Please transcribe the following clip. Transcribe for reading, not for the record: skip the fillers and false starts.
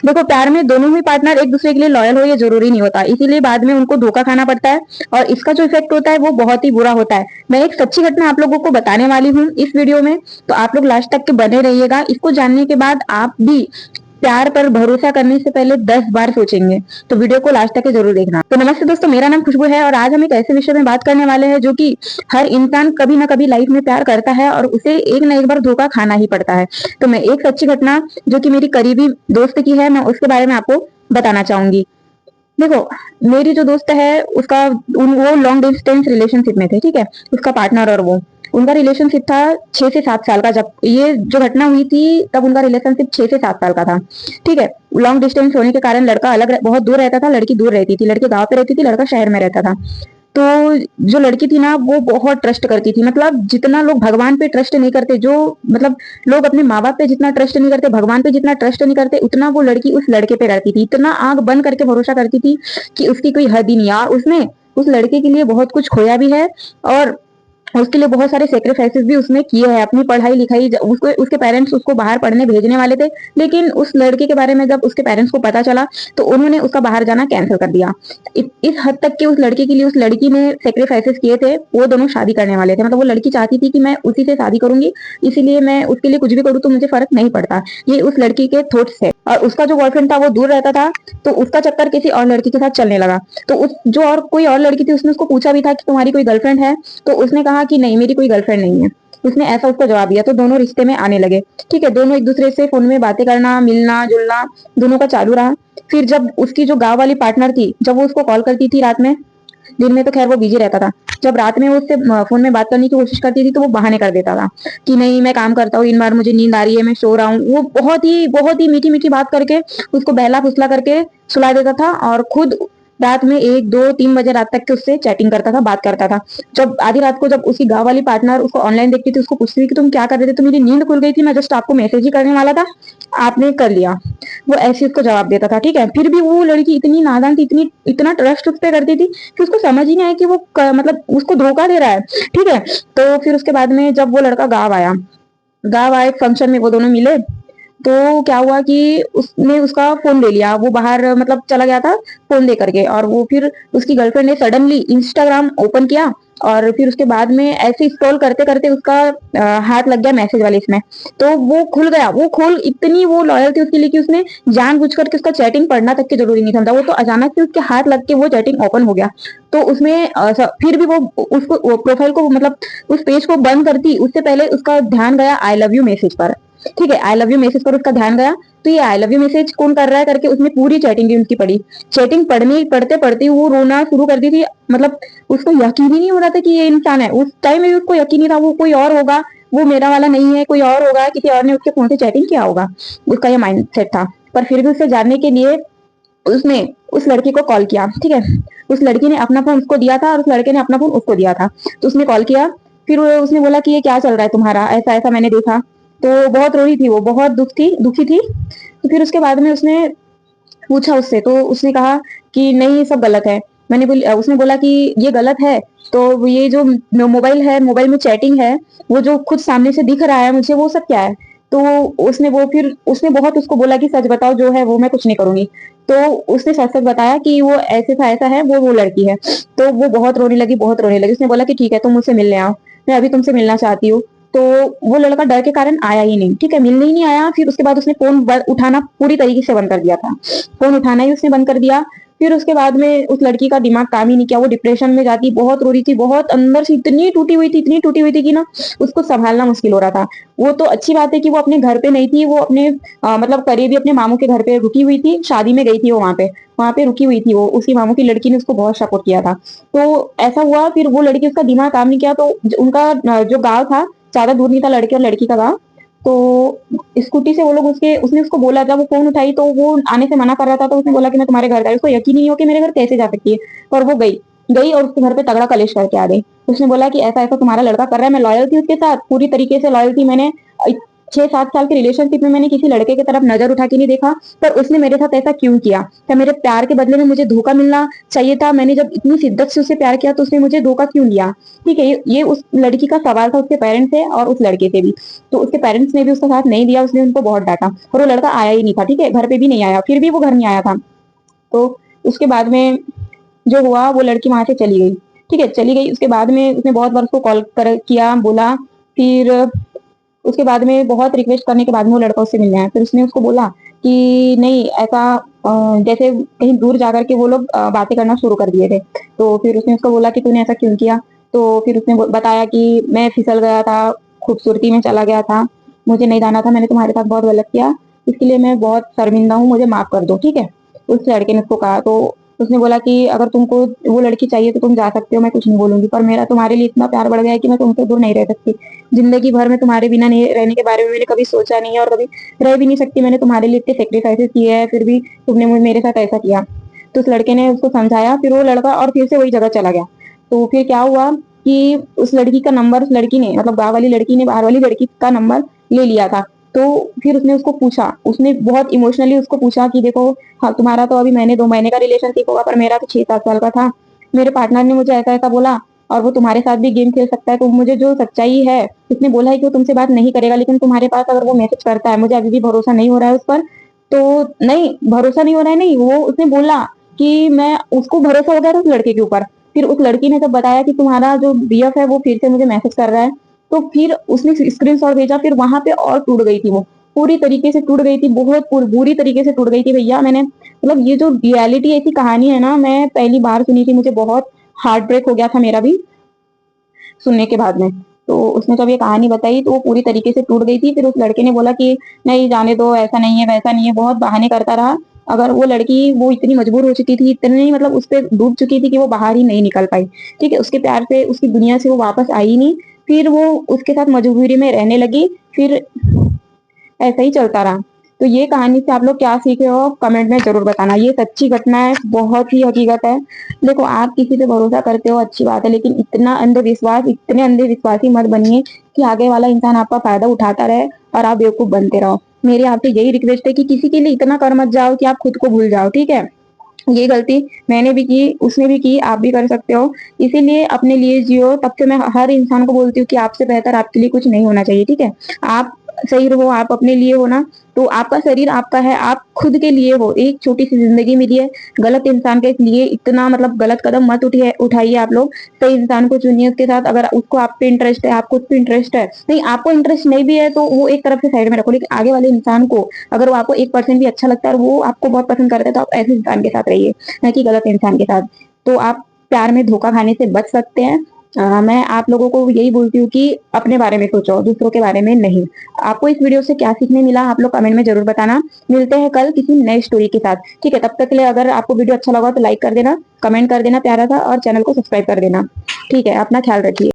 देखो, प्यार में दोनों ही पार्टनर एक दूसरे के लिए लॉयल हो ये जरूरी नहीं होता, इसीलिए बाद में उनको धोखा खाना पड़ता है और इसका जो इफेक्ट होता है वो बहुत ही बुरा होता है। मैं एक सच्ची घटना आप लोगों को बताने वाली हूँ इस वीडियो में, तो आप लोग लास्ट तक के बने रहिएगा। इसको जानने के बाद आप भी प्यार पर भरोसा करने से पहले 10 बार सोचेंगे, तो वीडियो को लास्ट तक जरूर देखना। तो नमस्ते दोस्तों, मेरा नाम खुशबू है और आज हम एक ऐसे विषय में बात करने वाले हैं जो कि हर इंसान कभी ना कभी लाइफ में प्यार करता है और उसे एक ना एक बार धोखा खाना ही पड़ता है। तो मैं एक सच्ची घटना जो कि मेरी करीबी दोस्त की है, मैं उसके बारे में आपको बताना चाहूंगी। देखो, मेरी जो दोस्त है उसका वो लॉन्ग डिस्टेंस रिलेशनशिप में थे, ठीक है। उसका पार्टनर और वो, उनका रिलेशनशिप था 6 से 7 साल का। जब ये जो घटना हुई थी तब उनका रिलेशनशिप 6 से 7 साल का था, ठीक है। लॉन्ग डिस्टेंस होने के कारण लड़का बहुत दूर रहता था, लड़की दूर रहती थी। लड़की गाँव पे रहती थी, लड़का शहर में रहता था। तो जो लड़की थी ना वो बहुत ट्रस्ट करती थी, मतलब जितना लोग भगवान पे ट्रस्ट नहीं करते, जो मतलब लोग अपने माँ बाप पे जितना ट्रस्ट नहीं करते, भगवान पे जितना ट्रस्ट नहीं करते, उतना वो लड़की उस लड़के पे करती थी। इतना आंख बंद करके भरोसा करती थी कि उसकी कोई हद ही नहीं। यार, उसने उस लड़के के लिए बहुत कुछ खोया भी है और उसके लिए बहुत सारे सेक्रीफाइसेस भी उसने किए हैं। अपनी पढ़ाई लिखाई, उसको उसके पेरेंट्स उसको बाहर पढ़ने भेजने वाले थे, लेकिन उस लड़के के बारे में जब उसके पेरेंट्स को पता चला तो उन्होंने उसका बाहर जाना कैंसिल कर दिया। इस हद तक कि उस लड़के के लिए उस लड़की ने सेक्रीफाइसेस किए थे। वो दोनों शादी करने वाले थे, मतलब वो लड़की चाहती थी कि मैं उसी से शादी करूंगी, इसीलिए मैं उसके लिए कुछ भी करूँ तो मुझे फर्क नहीं पड़ता। ये उस लड़की के थॉट्स है। और उसका जो बॉयफ्रेंड था वो दूर रहता था, तो उसका चक्कर किसी और लड़की के साथ चलने लगा। तो उस जो और कोई और लड़की थी उसने उसको पूछा भी था कि तुम्हारी कोई गर्लफ्रेंड है, तो उसने कहा कि नहीं, मेरी कोई गर्लफ्रेंड नहीं है। उसने ऐसा उसको जवाब दिया, तो दोनों रिश्ते में आने लगे, ठीक है। दोनों एक दूसरे से फोन में बातें करना, मिलना जुलना दोनों का चालू रहा। फिर जब उसकी जो गांव वाली पार्टनर थी, जब वो उसको कॉल करती थी रात में, दिन में तो खैर वो बिजी रहता था, जब रात में वो उससे फोन में बात करने की कोशिश करती थी तो वो बहाने कर देता था कि नहीं, मैं काम करता हूँ, इन बार मुझे नींद आ रही है, मैं सो रहा हूँ। वो बहुत ही मीठी मीठी बात करके उसको बहला फुसला करके सुला देता था और खुद रात में 1 2 3 बजे रात तक के उससे चैटिंग करता था, बात करता था। जब आधी रात को जब उसकी गाँव वाली पार्टनर उसको ऑनलाइन देखती थी, उसको पूछती थी कि तुम क्या कर रहे थे, तो मेरी नींद खुल गई थी, मैं जस्ट आपको मैसेज ही करने वाला था, आपने कर लिया। वो ऐसे उसको जवाब देता था, ठीक है। फिर भी वो लड़की इतनी नादान थी, इतना ट्रस्ट उस पर करती थी कि उसको समझ ही नहीं आया कि वो मतलब उसको धोखा दे रहा है, ठीक है। तो फिर उसके बाद में जब वो लड़का गाँव आए फंक्शन में वो दोनों मिले, तो क्या हुआ कि उसने उसका फोन ले लिया, वो बाहर मतलब चला गया था फोन दे करके। और वो फिर उसकी गर्लफ्रेंड ने सडनली इंस्टाग्राम ओपन किया और फिर उसके बाद में ऐसे स्क्रॉल करते करते उसका हाथ लग गया मैसेज वाले इसमें, तो वो खुल गया। वो खोल इतनी वो लॉयल थी उसके लिए कि उसने जानबूझ करके उसका चैटिंग पढ़ना तक के जरूरी नहीं समझा, वो तो अचानक से उसके हाथ लग के वो चैटिंग ओपन हो गया। तो उसमें फिर भी वो उसको प्रोफाइल को मतलब उस पेज को बंद करती उससे पहले उसका ध्यान गया आई लव यू मैसेज पर, ठीक है। आई लव यू मैसेज पर उसका ध्यान गया, तो ये आई लव यू मैसेज कौन कर रहा है करके उसने पूरी चैटिंग भी उनकी पढ़ी। चैटिंग पढ़ते पढ़ते वो रोना शुरू कर दी थी, मतलब उसको यकीन ही नहीं हो रहा था कि ये इंसान है। उस टाइम में उसको यकीन नहीं था वो कोई और होगा, वो मेरा वाला नहीं है, कोई और होगा, किसी और ने उसके फोन से चैटिंग किया होगा, उसका ये माइंड सेट था। पर फिर भी उसे जानने के लिए उसने उस लड़की को कॉल किया, ठीक है। उस लड़की ने अपना फोन उसको दिया था और उस लड़के ने अपना फोन उसको दिया था, तो उसने कॉल किया। फिर उसने बोला कि ये क्या चल रहा है तुम्हारा, ऐसा ऐसा मैंने देखा। तो बहुत रो रही थी वो, बहुत दुखी थी। तो फिर उसके बाद में उसने पूछा उससे, तो उसने कहा कि नहीं, ये सब गलत है। उसने बोला कि ये गलत है, तो ये जो मोबाइल है, मोबाइल में चैटिंग है, वो जो खुद सामने से दिख रहा है मुझे, वो सब क्या है। तो उसने बहुत उसको बोला कि सच बताओ, जो है वो मैं कुछ नहीं करूंगी। तो उसने सच सच बताया कि वो ऐसे था, ऐसा है, वो लड़की है। तो वो बहुत रोने लगी, बहुत रोने लगी। उसने बोला कि ठीक है, तुम मुझसे मिलने आओ, मैं अभी तुमसे मिलना चाहती हूँ। तो वो लड़का डर के कारण आया ही नहीं, ठीक है, मिलने ही नहीं आया। फिर उसके बाद उसने फोन उठाना पूरी तरीके से बंद कर दिया था, फोन उठाना ही उसने बंद कर दिया। फिर उसके बाद में उस लड़की का दिमाग काम ही नहीं किया, वो डिप्रेशन में जाती, बहुत रो रही थी, बहुत अंदर से इतनी टूटी हुई थी कि ना उसको संभालना मुश्किल हो रहा था। वो तो अच्छी बात है कि वो अपने घर पे नहीं थी, वो अपने मतलब करीबी अपने मामू के घर पे रुकी हुई थी, शादी में गई थी वो, वहां पे रुकी हुई थी वो। उसकी मामू की लड़की ने उसको बहुत सपोर्ट किया था। तो ऐसा हुआ, फिर वो लड़की, उसका दिमाग काम नहीं किया, तो उनका जो गाँव था ज्यादा दूर नहीं था, लड़के और लड़की का गाँव। तो स्कूटी से वो लोग उसने उसको बोला, जब वो फोन उठाई तो वो आने से मना कर रहा था, तो उसने बोला कि मैं तुम्हारे घर गई। उसको यकीन नहीं हो कि मेरे घर कैसे जा सकती है, पर वो गई गई और उसके घर पे तगड़ा कलेश करके आ गई। उसने बोला कि ऐसा ऐसा तुम्हारा लड़का कर रहा है, मैं लॉयल थी उसके साथ, पूरी तरीके से लॉयल थी मैंने। 6-7 साल के रिलेशनशिप में मैंने किसी लड़के की तरफ नजर उठा के नहीं देखा, पर उसने मेरे साथ ऐसा क्यों किया? क्या मेरे प्यार के बदले में मुझे धोखा मिलना चाहिए था? मैंने जब इतनी शिद्दत से उससे प्यार किया तो उसने मुझे धोखा क्यों दिया? ठीक है, ये उस लड़की का सवाल था उसके पेरेंट्स से और उस लड़के से भी। तो उसके पेरेंट्स ने भी उसका साथ नहीं दिया, उसने उनको बहुत डांटा और वो लड़का आया ही नहीं था। ठीक है, घर पे भी नहीं आया, फिर भी वो घर नहीं आया था। तो उसके बाद में जो हुआ, वो लड़की वहां से चली गई। ठीक है, चली गई। उसके बाद में उसने बहुत बार उसको कॉल कर किया, बोला। फिर उसके बाद में बहुत रिक्वेस्ट करने के बाद में वो लड़का उससे मिलने आया। फिर उसने उसको बोला कि नहीं ऐसा, जैसे कहीं दूर जाकर के वो लोग बातें करना शुरू कर दिए थे। तो फिर उसने उसको बोला कि तूने ऐसा क्यों किया? तो फिर उसने बताया कि मैं फिसल गया था, खूबसूरती में चला गया था, मुझे नहीं जाना था, मैंने तुम्हारे साथ बहुत गलत किया, इसके लिए मैं बहुत शर्मिंदा हूँ, मुझे माफ कर दो। ठीक है, उस लड़के ने उसको कहा। तो उसने बोला कि अगर तुमको वो लड़की चाहिए तो तुम जा सकते हो, मैं कुछ नहीं बोलूंगी, पर मेरा तुम्हारे लिए इतना प्यार बढ़ गया है कि मैं तुमसे दूर नहीं रह सकती। जिंदगी भर में तुम्हारे बिना नहीं रहने के बारे में मैंने कभी सोचा नहीं है और कभी रह भी नहीं सकती। मैंने तुम्हारे लिए इतने सेक्रीफाइसेस किए हैं, फिर भी तुमने मेरे साथ ऐसा किया। तो उस लड़के ने उसको समझाया, फिर वो लड़का और फिर से वही जगह चला गया। तो फिर क्या हुआ कि उस लड़की का नंबर, उस लड़की ने, मतलब गाँव वाली लड़की ने बाहर वाली लड़की का नंबर ले लिया था। तो फिर उसने उसको पूछा, उसने बहुत इमोशनली उसको पूछा कि देखो, हाँ तुम्हारा तो अभी महीने 2 महीने का रिलेशनशिप होगा, पर मेरा तो 6-7 साल का था। मेरे पार्टनर ने मुझे ऐसा ऐसा बोला और वो तुम्हारे साथ भी गेम खेल सकता है, तो मुझे जो सच्चाई है, उसने बोला है कि वो तुमसे बात नहीं करेगा, लेकिन तुम्हारे पास अगर वो मैसेज करता है, मुझे अभी भी भरोसा नहीं हो रहा है उस पर। तो नहीं, भरोसा नहीं हो रहा है, नहीं, वो उसने बोला कि मैं, उसको भरोसा हो गया था उस लड़के के ऊपर। फिर उस लड़की ने जब बताया कि तुम्हारा जो बीएफ है वो फिर से मुझे मैसेज कर रहा है, तो फिर उसने स्क्रीनशॉट भेजा। फिर वहां पे और टूट गई थी वो, पूरी तरीके से टूट गई थी, बहुत बुरी तरीके से टूट गई थी भैया। मैंने, मतलब ये जो रियलिटी ऐसी कहानी है ना, मैं पहली बार सुनी थी, मुझे बहुत हार्ट ब्रेक हो गया था मेरा भी सुनने के बाद में। तो उसने जब ये कहानी बताई तो वो पूरी तरीके से टूट गई थी। फिर उस लड़के ने बोला कि नहीं जाने दो, ऐसा नहीं है वैसा नहीं है, बहुत बहाने करता रहा। अगर वो लड़की, वो इतनी मजबूर हो चुकी थी, इतनी मतलब उस पर डूब चुकी थी कि वो बाहर ही नहीं निकल पाई। ठीक है, उसके प्यार से, उसकी दुनिया से वो वापस आई ही नहीं। फिर वो उसके साथ मजबूरी में रहने लगी। फिर ऐसा ही चलता रहा। तो ये कहानी से आप लोग क्या सीखे हो, कमेंट में जरूर बताना। ये सच्ची घटना है, बहुत ही हकीकत है। देखो, आप किसी पे भरोसा करते हो अच्छी बात है, लेकिन इतना अंधविश्वास, इतने अंधविश्वासी मत बनिए कि आगे वाला इंसान आपका फायदा उठाता रहे और आप बेवकूफ बनते रहो। मेरी आपसे यही रिक्वेस्ट है कि किसी के लिए इतना कर मत जाओ कि आप खुद को भूल जाओ। ठीक है, ये गलती मैंने भी की, उसने भी की, आप भी कर सकते हो। इसीलिए अपने लिए जियो। तब से मैं हर इंसान को बोलती हूँ कि आपसे बेहतर आपके लिए कुछ नहीं होना चाहिए। ठीक है, आप सही रहो, आप अपने लिए हो ना, तो आपका शरीर आपका है, आप खुद के लिए हो। एक छोटी सी जिंदगी मिली है, गलत इंसान के लिए इतना मतलब गलत कदम मत उठाइए आप लोग। सही इंसान को चुनिए, उसके साथ अगर उसको आप पे इंटरेस्ट है, आपको उस पे इंटरेस्ट है, नहीं आपको इंटरेस्ट नहीं भी है तो वो एक तरफ से साइड में रखो, लेकिन आगे वाले इंसान को अगर वो आपको 1% भी अच्छा लगता है और वो आपको बहुत पसंद करता है, तो आप ऐसे इंसान के साथ रहिए, न कि गलत इंसान के साथ। तो आप प्यार में धोखा खाने से बच सकते हैं। मैं आप लोगों को यही बोलती हूँ कि अपने बारे में सोचो, दूसरों के बारे में नहीं। आपको इस वीडियो से क्या सीखने मिला, आप लोग कमेंट में जरूर बताना। मिलते हैं कल किसी नई स्टोरी के साथ। ठीक है, तब तक के लिए अगर आपको वीडियो अच्छा लगा तो लाइक कर देना, कमेंट कर देना प्यारा सा, और चैनल को सब्सक्राइब कर देना। ठीक है, अपना ख्याल रखिए।